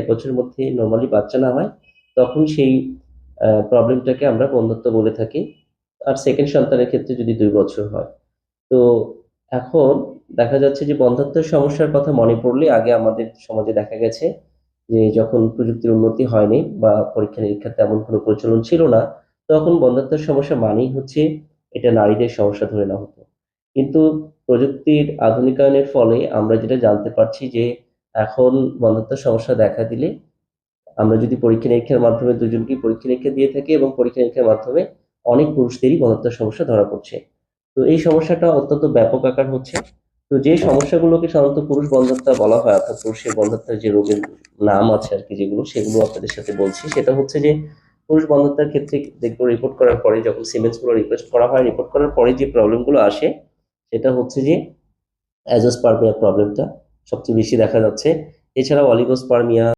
1 বছরের মধ্যে নরমালি বাচ্চা না হয়, তখন সেই প্রবলেমটাকে আমরা বন্ধ্যত্ব বলে থাকি। আর সেকেন্ড সন্তানের ক্ষেত্রে যদি 2 বছর হয়। তো এখন দেখা যাচ্ছে যে বন্ধ্যত্বের সমস্যার কথা মনে পড়লে আগে আমাদের সমাজে দেখা গেছে যে যখন প্রযুক্তির উন্নতি হয়নি বা পরীক্ষা-নিরীক্ষার তেমন কোনো প্রচলন ছিল না, তখন বন্ধ্যত্বের সমস্যা মানেই হচ্ছে এটা নারীদের সমস্যা ধরে নেওয়া হতো। কিন্তু প্রযুক্তির আধুনিকায়নের ফলে আমরা যেটা জানতে পারছি যে এখন বন্ধ্যত্বের সমস্যা দেখা দিলে আমরা যদি পরীক্ষা-নিরীক্ষার মাধ্যমে দুজনকেই পরীক্ষা-নিরীক্ষা দিয়ে থাকি এবং পরীক্ষা-নিরীক্ষার মাধ্যমে অনেক পুরুষদেরই বন্ধ্যত্বের সমস্যা ধরা পড়ছে। তো এই সমস্যাটা অত্যন্ত ব্যাপক আকার হচ্ছে। তো যে সমস্যাগুলোকে সাধারণত পুরুষ বন্ধ্যত্ব বলা হয়, অর্থাৎ পুরুষের বন্ধ্যত্বের যে রোগের নাম আছে আরকি যেগুলো, সেগুলো আপনাদের সাথে বলছি। সেটা হচ্ছে যে পুরুষ বন্ধ্যত্বের ক্ষেত্রে দেখব রিপোর্ট করার পরে যখন সিমেন্স গুলো রিকোয়েস্ট করা হয়, রিপোর্ট করার পরে যে প্রবলেম গুলো আসে সেটা হচ্ছে যে অ্যাজোস্পার্মিয়া প্রবলেমটা সবচেয়ে বেশি দেখা যাচ্ছে। এছাড়াও অলিগোস্পার্মিয়া